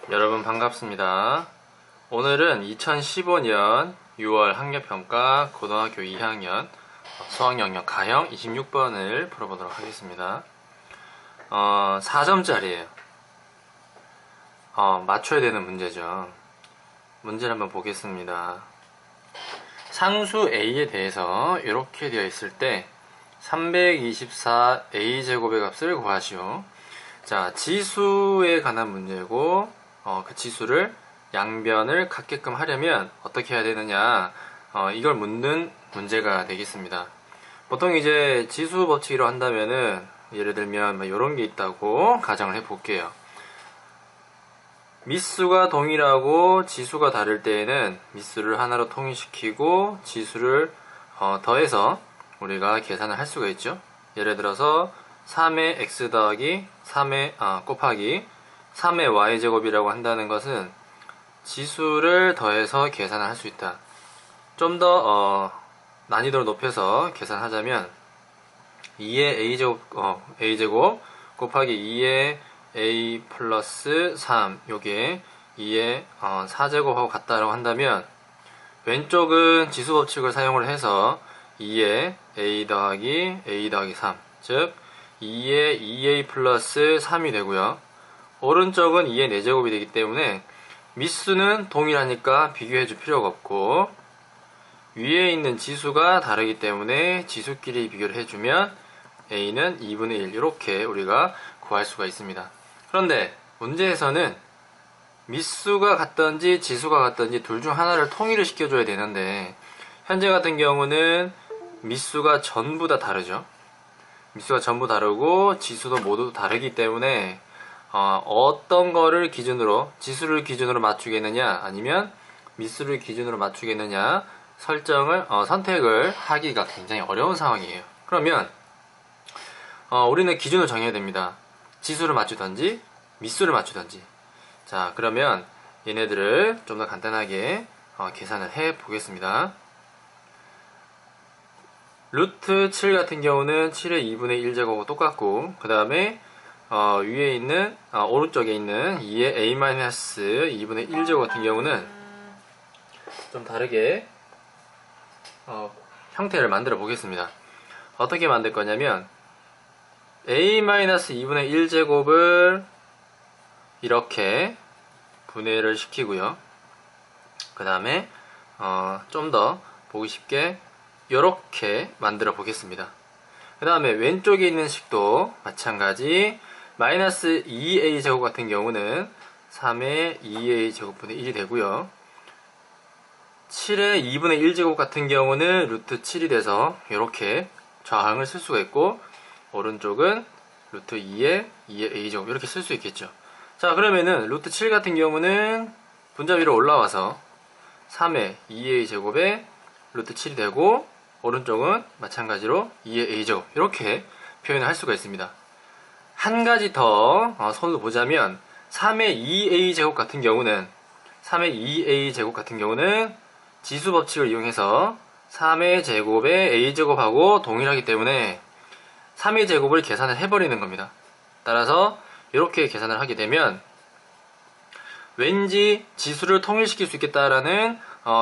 여러분 반갑습니다. 오늘은 2015년 6월 학력평가 고등학교 2학년 수학영역 가형 26번을 풀어보도록 하겠습니다. 4점짜리예요. 맞춰야 되는 문제죠. 문제를 한번 보겠습니다. 상수 A에 대해서 이렇게 되어 있을 때 324A제곱의 값을 구하시오. 자, 지수에 관한 문제고 그 지수를 양변을 같게끔 하려면 어떻게 해야 되느냐, 이걸 묻는 문제가 되겠습니다. 보통 이제 지수 법칙으로 한다면은 예를 들면 이런 게 있다고 가정을 해 볼게요. 미수가 동일하고 지수가 다를 때에는 미수를 하나로 통일시키고 지수를 더해서 우리가 계산을 할 수가 있죠. 예를 들어서 3의 x 더하기 3의 곱하기 3의 y제곱이라고 한다는 것은 지수를 더해서 계산을 할 수 있다. 좀 더 난이도를 높여서 계산하자면 2의 a제곱 곱하기 2의 a 플러스 3, 요게 2의 4제곱하고 같다라고 한다면 왼쪽은 지수 법칙을 사용을 해서 2의 a 더하기 3, 즉 2의 2a 플러스 3이 되고요. 오른쪽은 2의 4제곱이 되기 때문에 미수는 동일하니까 비교해 줄 필요가 없고, 위에 있는 지수가 다르기 때문에 지수끼리 비교를 해주면 a는 2분의 1 이렇게 우리가 구할 수가 있습니다. 그런데 문제에서는 미수가 같든지 지수가 같든지 둘 중 하나를 통일을 시켜줘야 되는데, 현재 같은 경우는 미수가 전부 다 다르죠. 미수가 전부 다르고 지수도 모두 다르기 때문에 어떤 거를 기준으로, 지수를 기준으로 맞추겠느냐 아니면 미수를 기준으로 맞추겠느냐 선택을 하기가 굉장히 어려운 상황이에요. 그러면 우리는 기준을 정해야 됩니다. 지수를 맞추든지 미수를 맞추든지. 자, 그러면 얘네들을 좀 더 간단하게 계산을 해 보겠습니다. 루트 7 같은 경우는 7의 2분의 1제곱하고 똑같고, 그 다음에 위에 있는 오른쪽에 있는 2의 a-2분의 1제곱 같은 경우는 좀 다르게 형태를 만들어 보겠습니다. 어떻게 만들 거냐면 a-2분의 1제곱을 이렇게 분해를 시키고요. 그 다음에 좀 더 보기 쉽게 이렇게 만들어 보겠습니다. 그 다음에 왼쪽에 있는 식도 마찬가지 마이너스 2a 제곱 같은 경우는 3의 2a 제곱분의 1이 되고요. 7의 2분의 1제곱 같은 경우는 루트 7이 돼서 이렇게 좌항을 쓸 수가 있고, 오른쪽은 루트 2의 a 제곱 이렇게 쓸 수 있겠죠. 자, 그러면은 루트 7 같은 경우는 분자 위로 올라와서 3의 2a 제곱에 루트 7이 되고, 오른쪽은 마찬가지로 2의 a제곱 이렇게 표현을 할 수가 있습니다. 한 가지 더 손으로 보자면 3의 2a 제곱 같은 경우는 지수 법칙을 이용해서 3의 제곱에 a제곱하고 동일하기 때문에 3의 제곱을 계산을 해버리는 겁니다. 따라서 이렇게 계산을 하게 되면 왠지 지수를 통일시킬 수 있겠다라는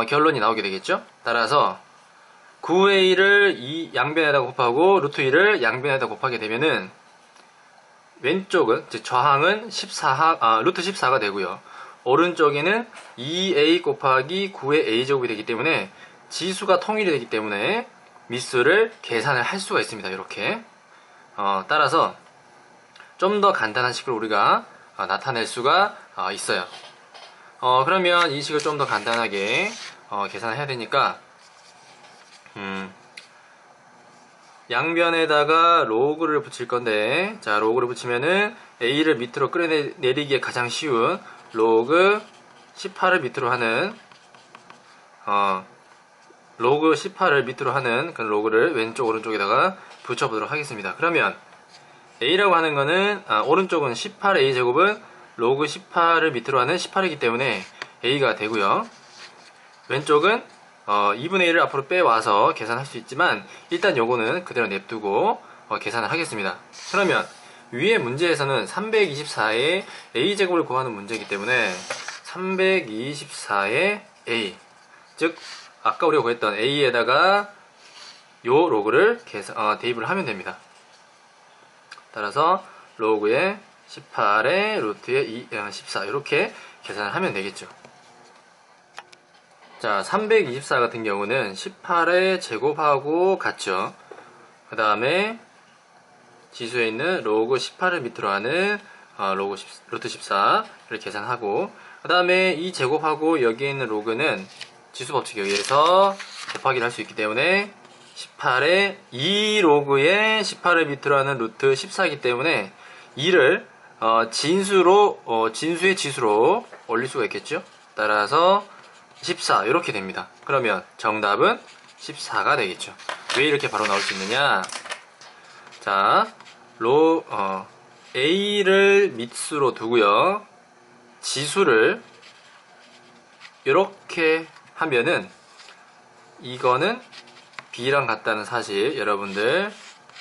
결론이 나오게 되겠죠. 따라서 9a를 이 양변에다 곱하고 루트 2를 양변에다 곱하게 되면은 왼쪽은, 즉 좌항은 루트 14가 되고요. 오른쪽에는 2a 곱하기 9의 a제곱이 되기 때문에 지수가 통일이 되기 때문에 미수를 계산을 할 수가 있습니다. 이렇게 따라서 좀 더 간단한 식으로 우리가 나타낼 수가 있어요. 그러면 이 식을 좀 더 간단하게 계산을 해야 되니까 양변에다가 로그를 붙일 건데, 자, 로그를 붙이면은 a를 밑으로 끌어내리기에 가장 쉬운 로그 18을 밑으로 하는 그런 로그를 왼쪽 오른쪽에다가 붙여보도록 하겠습니다. 그러면 a라고 하는 거는 오른쪽은 18a 제곱은 로그 18을 밑으로 하는 18이기 때문에 a가 되고요. 왼쪽은 2분의 1을 앞으로 빼와서 계산할 수 있지만 일단 요거는 그대로 냅두고 계산을 하겠습니다. 그러면 위의 문제에서는 324의 a제곱을 구하는 문제이기 때문에 324의 a, 즉 아까 우리가 구했던 a에다가 요 로그를 대입을 하면 됩니다. 따라서 로그의 18의 루트의 14 이렇게 계산을 하면 되겠죠. 자, 324 같은 경우는 18의 제곱하고 같죠. 그 다음에 지수에 있는 로그 18을 밑으로 하는 루트 14를 계산하고, 그 다음에 이 제곱하고 여기에 있는 로그는 지수 법칙에 의해서 곱하기를 할 수 있기 때문에 18의 2로그의 18을 밑으로 하는 루트 14이기 때문에 2를 진수의 지수로 올릴 수가 있겠죠. 따라서 14 이렇게 됩니다. 그러면 정답은 14가 되겠죠. 왜 이렇게 바로 나올 수 있느냐? 자, a를 밑수로 두고요. 지수를 이렇게 하면은 이거는 b랑 같다는 사실 여러분들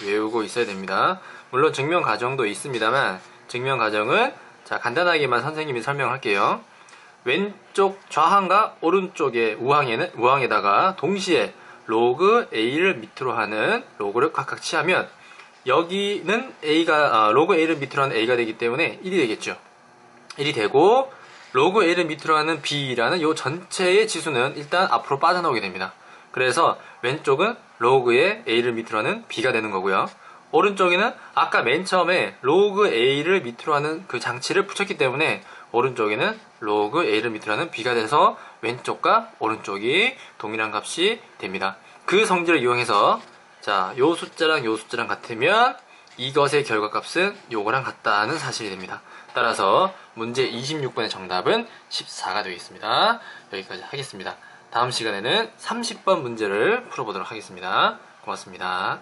외우고 있어야 됩니다. 물론 증명 과정도 있습니다만 증명 과정은 자 간단하게만 선생님이 설명할게요. 왼쪽 좌항과 오른쪽의 우항에다가 동시에 로그 a를 밑으로 하는 로그를 각각 취하면 여기는 로그 a를 밑으로 하는 a가 되기 때문에 1이 되겠죠. 1이 되고 로그 a를 밑으로 하는 b라는 이 전체의 지수는 일단 앞으로 빠져나오게 됩니다. 그래서 왼쪽은 로그의 a를 밑으로 하는 b가 되는 거고요. 오른쪽에는 아까 맨 처음에 로그 a를 밑으로 하는 그 장치를 붙였기 때문에 오른쪽에는 로그 a를 밑으로 하는 b가 돼서 왼쪽과 오른쪽이 동일한 값이 됩니다. 그 성질을 이용해서 자, 요 숫자랑 요 숫자랑 같으면 이것의 결과값은 요거랑 같다는 사실이 됩니다. 따라서 문제 26번의 정답은 14가 되겠습니다. 여기까지 하겠습니다. 다음 시간에는 30번 문제를 풀어보도록 하겠습니다. 고맙습니다.